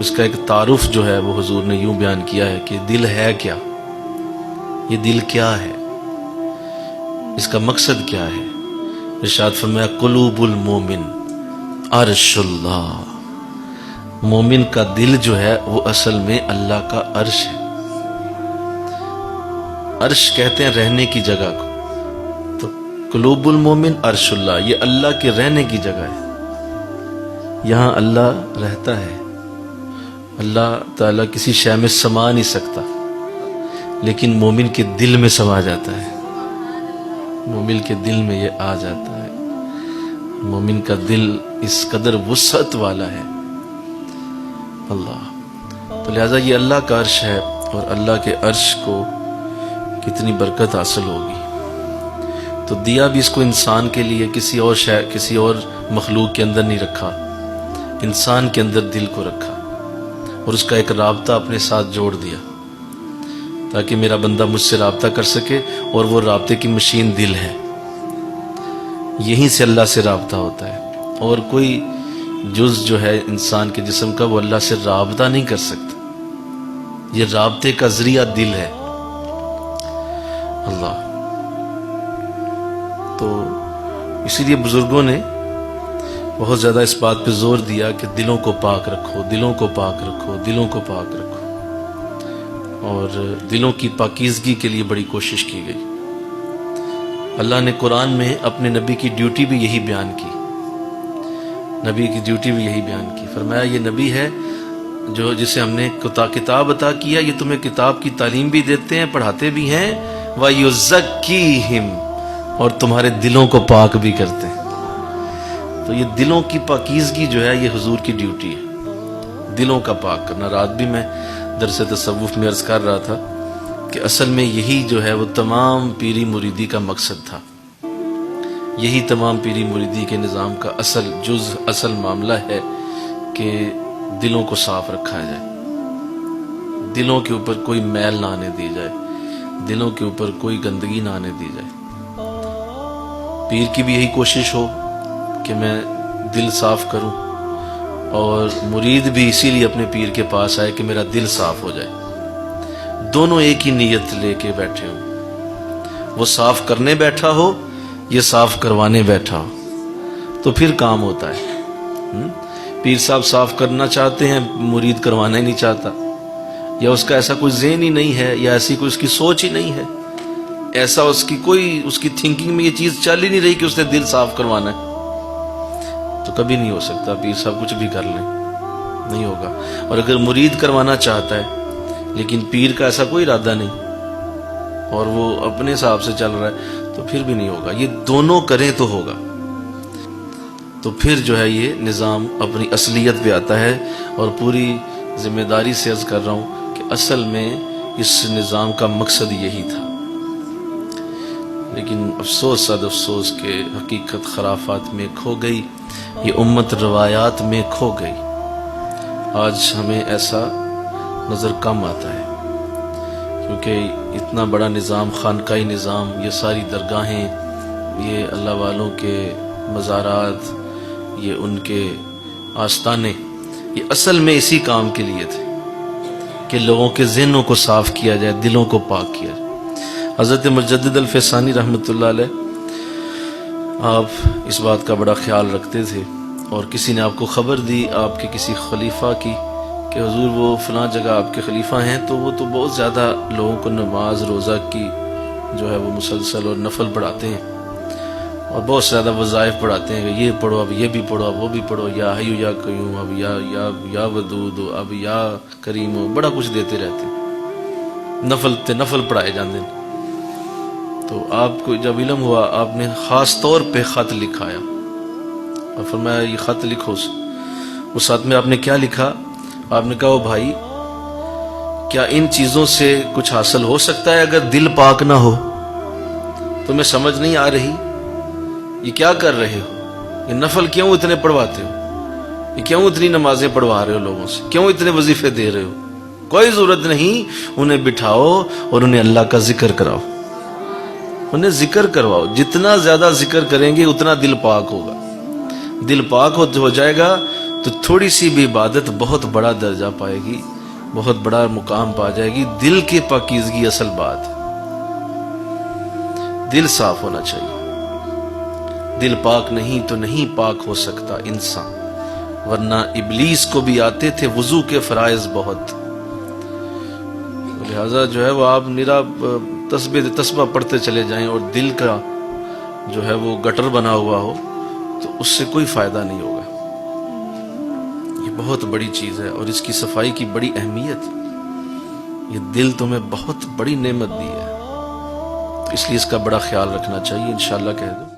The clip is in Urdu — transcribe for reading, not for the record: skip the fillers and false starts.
اس کا ایک تعارف جو ہے وہ حضور نے یوں بیان کیا ہے کہ دل ہے کیا، یہ دل کیا ہے، اس کا مقصد کیا ہے۔ ارشاد فرمایا قلوب المومن عرش اللہ، مومن کا دل جو ہے وہ اصل میں اللہ کا عرش ہے۔ عرش کہتے ہیں رہنے کی جگہ کو، تو قلوب المومن عرش اللہ، یہ اللہ کے رہنے کی جگہ ہے، یہاں اللہ رہتا ہے۔ اللہ تعالیٰ کسی شے میں سما نہیں سکتا، لیکن مومن کے دل میں سما جاتا ہے، مومن کے دل میں یہ آ جاتا ہے۔ مومن کا دل اس قدر وسعت والا ہے اللہ، تو لہذا یہ اللہ کا عرش ہے، اور اللہ کے عرش کو کتنی برکت حاصل ہوگی۔ تو دیا بھی اس کو انسان کے لیے، کسی اور مخلوق کے اندر نہیں رکھا، انسان کے اندر دل کو رکھا، اور اس کا ایک رابطہ اپنے ساتھ جوڑ دیا تاکہ میرا بندہ مجھ سے رابطہ کر سکے، اور وہ رابطے کی مشین دل ہے، یہیں سے اللہ سے رابطہ ہوتا ہے، اور کوئی جز جو ہے انسان کے جسم کا وہ اللہ سے رابطہ نہیں کر سکتا، یہ رابطے کا ذریعہ دل ہے اللہ۔ تو اسی لیے بزرگوں نے بہت زیادہ اس بات پہ زور دیا کہ دلوں کو پاک رکھو، دلوں کو پاک رکھو، دلوں کو پاک رکھو، اور دلوں کی پاکیزگی کے لیے بڑی کوشش کی گئی۔ اللہ نے قرآن میں اپنے نبی کی ڈیوٹی بھی یہی بیان کی، نبی کی ڈیوٹی بھی یہی بیان کی۔ فرمایا یہ نبی ہے جو جسے ہم نے کتاب عطا کیا، یہ تمہیں کتاب کی تعلیم بھی دیتے ہیں، پڑھاتے بھی ہیں، وَيُزَكِّيهِمْ، اور تمہارے دلوں کو پاک بھی کرتے ہیں۔ تو یہ دلوں کی پاکیزگی جو ہے یہ حضور کی ڈیوٹی ہے، دلوں کا پاک کرنا۔ رات بھی میں درس تصوف میں عرض کر رہا تھا کہ اصل میں یہی جو ہے وہ تمام پیری مریدی کا مقصد تھا، یہی تمام پیری مریدی کے نظام کا اصل معاملہ ہے کہ دلوں کو صاف رکھا جائے، دلوں کے اوپر کوئی میل نہ آنے دی جائے، دلوں کے اوپر کوئی گندگی نہ آنے دی جائے۔ پیر کی بھی یہی کوشش ہو کہ میں دل صاف کروں، اور مرید بھی اسی لیے اپنے پیر کے پاس آئے کہ میرا دل صاف ہو جائے، دونوں ایک ہی نیت لے کے بیٹھے ہوں، وہ صاف کرنے بیٹھا ہو، یہ صاف کروانے بیٹھا ہو، تو پھر کام ہوتا ہے۔ پیر صاحب صاف کرنا چاہتے ہیں، مرید کروانا ہی نہیں چاہتا، یا اس کا ایسا کوئی ذہن ہی نہیں ہے، یا ایسی کوئی اس کی سوچ ہی نہیں ہے، ایسا اس کی تھنکنگ میں یہ چیز چل ہی نہیں رہی کہ اس نے دل صاف کروانا ہے، تو کبھی نہیں ہو سکتا۔ پیر صاحب کچھ بھی کر لیں نہیں ہوگا۔ اور اگر مرید کروانا چاہتا ہے لیکن پیر کا ایسا کوئی ارادہ نہیں اور وہ اپنے حساب سے چل رہا ہے، تو پھر بھی نہیں ہوگا۔ یہ دونوں کریں تو ہوگا، تو پھر جو ہے یہ نظام اپنی اصلیت پہ آتا ہے۔ اور پوری ذمہ داری سے عرض کر رہا ہوں کہ اصل میں اس نظام کا مقصد یہی تھا، لیکن افسوس صد افسوس کہ حقیقت خرافات میں کھو گئی، یہ امت روایات میں کھو گئی۔ آج ہمیں ایسا نظر کم آتا ہے، کیونکہ اتنا بڑا نظام، خانقاہی نظام، یہ ساری درگاہیں، یہ اللہ والوں کے مزارات، یہ ان کے آستانے، یہ اصل میں اسی کام کے لیے تھے کہ لوگوں کے ذہنوں کو صاف کیا جائے، دلوں کو پاک کیا جائے۔ حضرت مجدد الفیصانی رحمۃ اللہ علیہ آپ اس بات کا بڑا خیال رکھتے تھے، اور کسی نے آپ کو خبر دی آپ کے کسی خلیفہ کی کہ حضور وہ فلاں جگہ آپ کے خلیفہ ہیں، تو وہ تو بہت زیادہ لوگوں کو نماز روزہ کی جو ہے وہ مسلسل اور نفل پڑھاتے ہیں، اور بہت زیادہ وظائف پڑھاتے ہیں کہ یہ پڑھو، اب یہ بھی پڑھو، اب وہ بھی پڑھو، یا حیو یا قیوم، اب یا ودود، اب یا کریم، بڑا کچھ دیتے رہتے ہیں، نفل پڑھائے جاندے ہیں۔ تو آپ کو جب علم ہوا، آپ نے خاص طور پہ خط لکھایا اور فرمایا یہ خط لکھو۔ اس خط میں آپ نے کیا لکھا؟ آپ نے کہا، او بھائی، کیا ان چیزوں سے کچھ حاصل ہو سکتا ہے اگر دل پاک نہ ہو؟ تمہیں سمجھ نہیں آ رہی؟ یہ کیا کر رہے ہو؟ یہ نفل کیوں اتنے پڑھواتے ہو؟ یہ کیوں اتنی نمازیں پڑھوا رہے ہو لوگوں سے؟ کیوں اتنے وظیفے دے رہے ہو؟ کوئی ضرورت نہیں، انہیں بٹھاؤ اور انہیں اللہ کا ذکر کراؤ، انہیں ذکر کرواؤ۔ جتنا زیادہ ذکر کریں گے اتنا دل پاک ہوگا، دل پاک ہو جائے گا تو تھوڑی سی بھی عبادت بہت بڑا درجہ پائے گی، بہت بڑا مقام پا جائے گی۔ دل کی پاکیزگی اصل بات ہے، دل صاف ہونا چاہیے۔ دل پاک نہیں تو نہیں پاک ہو سکتا انسان، ورنہ ابلیس کو بھی آتے تھے وضو کے فرائض بہت۔ لہذا جو ہے وہ آپ نرا تسبیح پڑھتے چلے جائیں اور دل کا جو ہے وہ گٹر بنا ہوا ہو تو اس سے کوئی فائدہ نہیں ہوگا۔ یہ بہت بڑی چیز ہے، اور اس کی صفائی کی بڑی اہمیت۔ یہ دل تمہیں بہت بڑی نعمت دی ہے، تو اس لیے اس کا بڑا خیال رکھنا چاہیے۔ انشاءاللہ کہہ دو